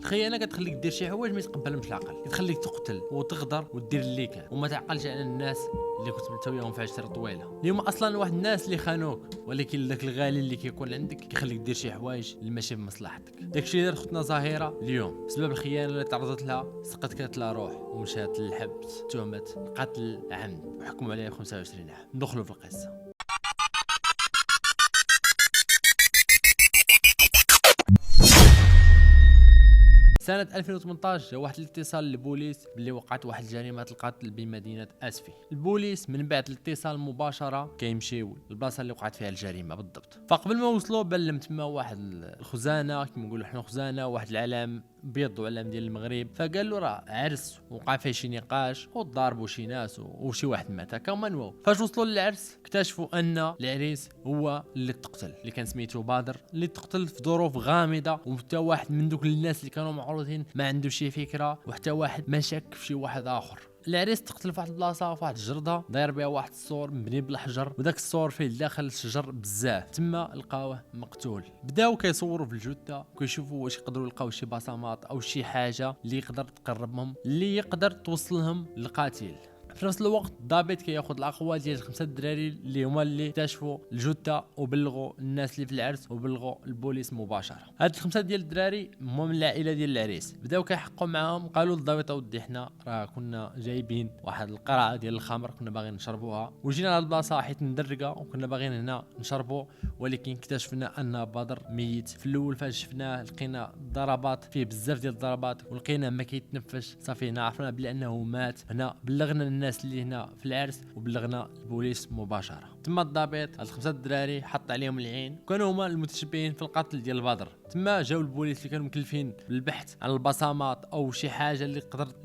الخيانه كتخليك دير شي حوايج ما يتقبلهمش العقل، كتخليك تقتل وتغدر ودير اللي كان وما تعقلش على الناس اللي كنت متوياهم في عشره طويله. اليوم اصلا واحد الناس اللي خانوك، ولكن داك الغالي اللي كيكون عندك كيخليك دير شي حوايج اللي ماشي بمصلحتك. داكشي اللي دارت خوتنا زهيره اليوم بسبب الخيانه اللي تعرضت لها، سقط كاتلها روح ومشات للحبس تهمه قتل عمد وحكموا عليها 25 عام. ندخلوا في القصه. سنة 2018 جا واحد الاتصال للبوليس باللي وقعت واحد جريمة القتل بمدينة اسفي. البوليس من بعد الاتصال مباشرة كيمشيو للبلاصة اللي وقعت فيها الجريمة بالضبط. فقبل ما وصلوا بلم تما واحد الخزانة كما نقولوا حنا خزانة، واحد العلام بيض وعلام ديال المغرب، فقال له راه عرس وقع فيه شي نقاش وضربوا شي ناس وشي واحد مات هكا منواو. فاش وصلوا للعرس اكتشفوا ان العريس هو اللي تقتل، اللي كان سميتو بدر، اللي تقتل في ظروف غامضه، وحتى واحد من دوك الناس اللي كانوا معروضين ما عنده شي فكره، وحتى واحد ما شك في شي واحد اخر. العريس تقتل في واحد البلاصه في واحد الجرده داير بها واحد السور مبني بالحجر، وداك السور فيه داخل الشجر بزاف، تما لقاوه مقتول. بداو كيصوروا في الجثه وكيشوفوا واش يقدروا يلقاو شي بصمات او شي حاجه اللي يقدر تقربهم، اللي يقدر توصلهم للقاتل. في نفس الوقت الضابط كياخذ الاقوال ديال 5 الدراري اللي هما اللي اكتشفوا الجثه وبلغوا الناس اللي في العرس وبلغوا البوليس مباشره. هاد 5 ديال الدراري هما من العائله ديال العريس. بداو كيحقوا معاهم، قالوا للضابط اودي حنا راه كنا جايبين واحد القرعه ديال الخمر كنا باغيين نشربوها، وجينا لهاد البلاصه حيت ندرقه وكنا باغيين هنا نشربوا، ولكن اكتشفنا ان بدر ميت. في الاول فاش شفناه لقينا ضربات فيه بزاف ديال الضربات ولقينا ما كيتنفس، صافي هنا عرفنا بلي انه مات. هنا بلغنا الناس اللي هنا في العرس وبلغنا البوليس مباشره. تما الضابط هاد 5 الدراري حط عليهم العين، كانوا هما المتشبهين في القتل ديال بدر. تما جاو البوليس اللي كانوا مكلفين بالبحث عن البصمات او شي حاجه اللي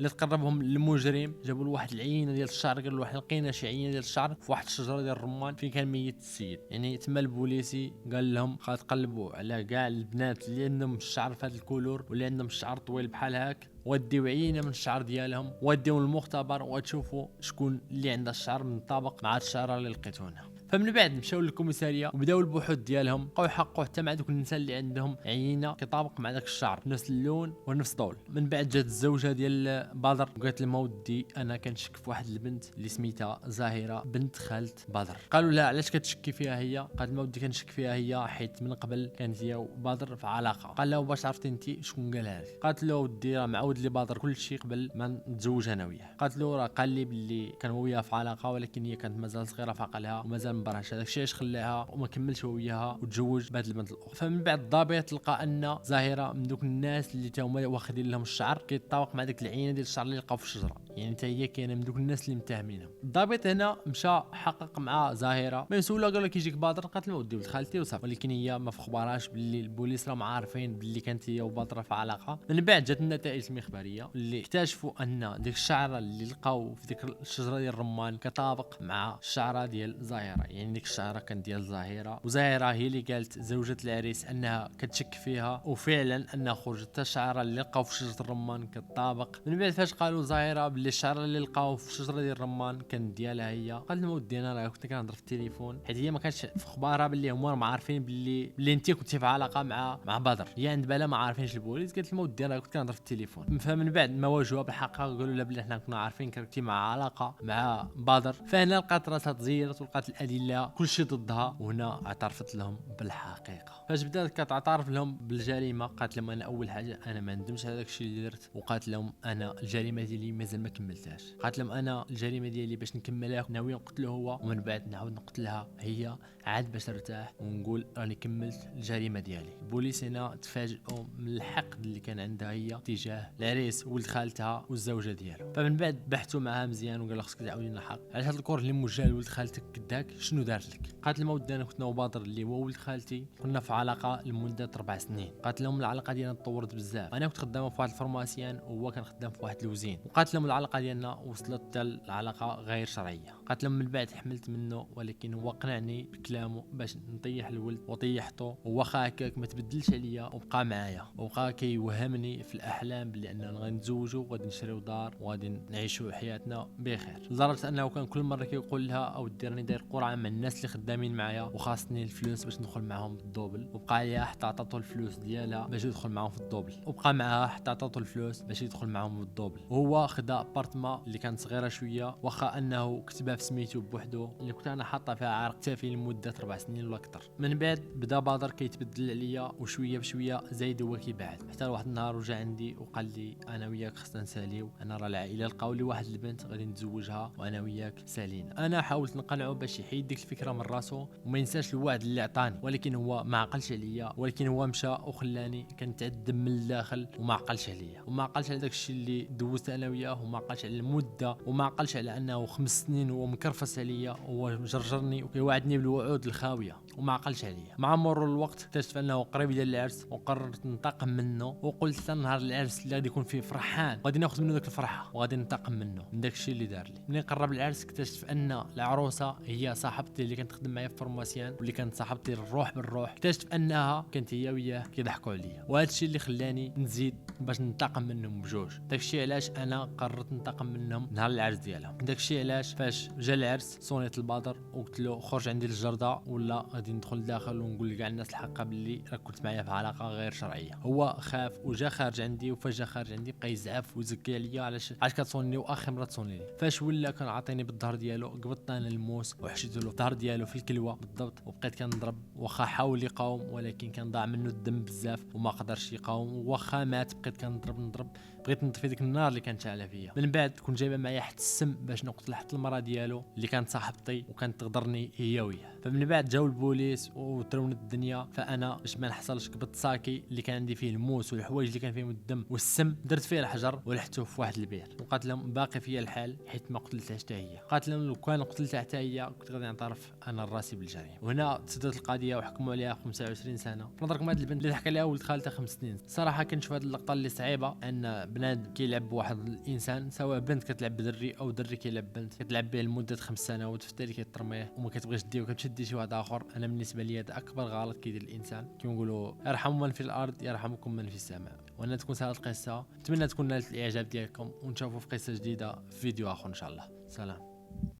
تقربهم للمجرم. جابوا له واحد العينه ديال الشعر، قالوا له لقينا شي عينه ديال الشعر في واحد الشجره ديال الرمان فين كان ميت السيد. يعني تما البوليسي قال لهم تقلبوا على كاع البنات اللي عندهم الشعر في هذا الكولور واللي عندهم الشعر طويل بحال هاك، وديو عينه من الشعر ديالهم وديو المختبر وتشوفوا شكون اللي عنده الشعر مطابق مع الشعر اللي لقيتو هنا. فمن بعد مشاو للكوميساريه وبداو البحوث ديالهم، بقاو يحققوا حتى مع دوك النساء اللي عندهم عينه كيطابق مع داك الشعر نفس اللون ونفس الطول. من بعد جات الزوجه ديال بدر وقالت لهم ودي انا كنشك في واحد البنت اللي سميتها زاهره بنت خالت بدر. قالوا لها علاش كتشكي فيها هي؟ قالت لهم ودي كنشك فيها هي حيت من قبل كانت هي وبدر في علاقه. قال لها باش عرفتي انت شكون قالها لك؟ قالت له ودي راه معود لي بدر كل شيء قبل ما نتزوج انا وياه. قالت له راه قال لي باللي كان وياها في علاقه، ولكن هي كانت مازال صغيره في عقلها ومازال ما براش، هذاك الشيء علاش خلاها وما كملش هو وياها وتزوج بهاد البنت الاخرى. فمن بعد الضابط لقى ان زاهره من دوك الناس اللي تا هما واخدين لهم الشعر كيتطابق مع ديك العينه ديال الشعر اللي لقاو في الشجره، يعني حتى هي كاينه من دوك الناس اللي متهمينها. الضابط هنا مشى حقق مع زاهره، ما يسولها قال له كيجيك بدر؟ قالت له ودي ولد خالتي وصافي، ولكن هي ما في خبارهاش باللي البوليس راهم عارفين باللي كانت هي وبدر في علاقه. من بعد جات النتائج المخبريه اللي اكتشفوا ان ديك الشعره اللي لقاو في ديك الشجره ديال الرمان كتطابق مع الشعره ديال زاهره، يعني ديك الشعره كانت ديال زاهره، وزاهره هي اللي قالت زوجة العريس انها كتشك فيها، وفعلا ان خرجت الشعره اللي لقاو في شجره الرمان كتطابق. من بعد فاش قالوا زاهره باللي الشعره اللي لقاو في الشجره ديال الرمان كانت ديالها هي، قالت لهم ودي انا راه كنت كنهضر في التليفون، حيت هي ما كانتش في خبارها باللي هما ما عارفين باللي انت كنتي في علاقه مع بدر، هي عند بالها ما عارفينش البوليس. قالت لهم ودي انا كنت كنهضر في التليفون. فمن بعد ما واجهوها بالحقيقه قالوا لها بلي حنا كنا عارفين كنتي مع علاقه مع بدر. فهنا لقات راسها تزيرت ولقات الادله كلشي ضدها، وهنا اعترفت لهم بالحقيقه. فاش بدات كتعترف لهم بالجريمه قالت لهم انا اول حاجه انا ما ندمش على داكشي اللي درت، وقالت لهم انا الجريمه ديالي مازال ما كملتهاش. قالت لهم انا الجريمه ديالي باش نكملها ناوي نقتله هو ومن بعد نعاود نقتلها هي عاد باش نرتاح ونقول راني كملت الجريمه ديالي. البوليس هنا تفاجئوا من الحقد اللي كان عندها هي تجاه العريس ولد خالتها والزوجه ديالو. فمن بعد بحثوا معها مزيان وقال لها خصك تعاودي لنا الحق، علاش هذا الكور اللي موجه لولد خالتك كداك شنو دارت لك؟ قالت لهم ودي انا كنت انا وبادر اللي هو ولد خالتي كنا في علاقه لمده 4 سنين. قالت لهم العلاقه ديالنا تطورت بزاف، انا كنت خدامه في واحد الفرماسيان وهو كان خدام في واحد الوزين. وقالت لهم العلاقه ديالنا وصلت حتى العلاقه غير شرعيه. قالت لهم من بعد حملت منه، ولكن هو قنعني بكلامه باش نطيح الولد وطيحته، وواخا هكاك ما تبدلش عليا وبقى معايا وبقى كيوهمني في الاحلام بلي اننا غنتزوجوا وغادي نشريو دار وغادي نعيشوا حياتنا بخير، لدرجه انه كان كل مره كيقول لها او ديرني داير قرعه مع الناس اللي خدامين معايا وخاصني الفلوس باش ندخل معاهم بالدوبل، وبقى عليها حتى عطاتو الفلوس ديالها باش يدخل معاهم في الدوبل، وبقى معاها حتى عطاتو الفلوس باش يدخل معاهم بالدوبل. وهو خدا ابارتما اللي كانت صغيره شويه، واخا انه كتبها في سميتو بوحدو، اللي كنت انا حاطه فيها عرق تافه لمده 4 سنين ولا اكثر. من بعد بدا بدر كيتبدل عليا، وشويه بشويه زايد هو كيبعد، حتى واحد النهار رجع عندي وقال لي انا وياك خصنا نساليو، انا راه العائله لقاو لي واحد البنت غادي نتزوجها وانا وياك سالين. انا حاولت نقنعه باش يحيد ديك الفكره من راسو وما ينساش الوعد اللي عطاني، ولكن هو ما عقلش عليا، ولكن هو مشى وخلاني كنتعذب من الداخل وما عقلش عليا، وما عقلش على داك الشيء اللي دوزت انا وياه، وما عقلش على المده، وما عقلش على انه 5 سنين هو مكرفس عليا وهو مجرجرني وكيوعدني بالوعود الخاويه، وما عقلش عليا. مع مرور الوقت اكتشف انه قريب ديال العرس، وقررت ننتقم منه، وقلت نهار العرس اللي غادي يكون فيه فرحان غادي ناخذ منه ديك الفرحه وغادي ننتقم منه من داك الشيء اللي دار لي. ملي قرب العرس اكتشف ان العروسه هي صاحبتي اللي كانت تخدم معايا في فورماسيون، واللي كانت صاحبتي الروح بالروح. اكتشف انها كانت هي وياه كيضحكوا عليا، وهذا الشيء اللي خلاني نزيد باش ننتقم منهم بجوج. داك الشيء علاش انا قررت ننتقم منهم نهار العرس ديالهم. داك الشيء علاش فاش جا العرس صونيت البدر وقلت له خرج عندي للجرده ولا غادي ندخل لداخل ونقول لكاع الناس الحقه باللي راك كنت معايا في علاقه غير شرعيه. هو خاف وجا خارج عندي، وفاش جا خارج عندي بقى يزعف ويزكي عليا علاش كتصوني واخر مره تصوني لي. فاش ولا كان عاطيني بالظهر ديالو قبضت انا الموس وحشيت له الظهر ديالو في الكلوه بالضبط، وبقيت كنضرب. واخا حاول يقاوم ولكن كان ضاع منه الدم بزاف وما قدرش يقاوم، واخا مات بقيت كنضرب بغيت نطفي ديك النار اللي كانت شاعله فيا. من بعد كنت جايبه معايا حتى السم باش نقتل حتى المراه ديالو اللي كانت صاحبتي وكانت تغدرني هي وياه. فمن بعد جاو البوليس وترونت الدنيا، فانا باش ما نحصلش قبضت ساكي اللي كان عندي فيه الموس والحوايج اللي كان فيهم الدم والسم، درت فيه الحجر ولحته في واحد البير، وقالت لهم باقي فيا الحال حيت ما قتلتهاش حتى هي. قالت لهم لو كان قتلتها حتى هي كنت غادي نعترف انا الراسي بالجريمه. وهنا تسدت القضيه وحكموا عليها 25 سنه. نظركم هذه البنت اللي ضحك عليها ولد خالتها 5 سنين. صراحه كنشوف هذه اللقطه اللي صعيبه، ان بنادم كيلعب بواحد الانسان، سواء بنت كتلعب بدري او دري كيلعب بنت، كتلعب به لمده 5 سنوات في التالي كترميه وما كتبغيش ديه وكتمشي دي شي واحد اخر. انا بالنسبه لي هذا اكبر غلط كيدير الانسان. كيما نقولوا ارحموا من في الارض يرحمكم من في السماء. وانا تكون سهله القصه، نتمنى تكون نالت الاعجاب ديالكم، ونشوفوا في قصه جديده في فيديو اخر ان شاء الله. سلام.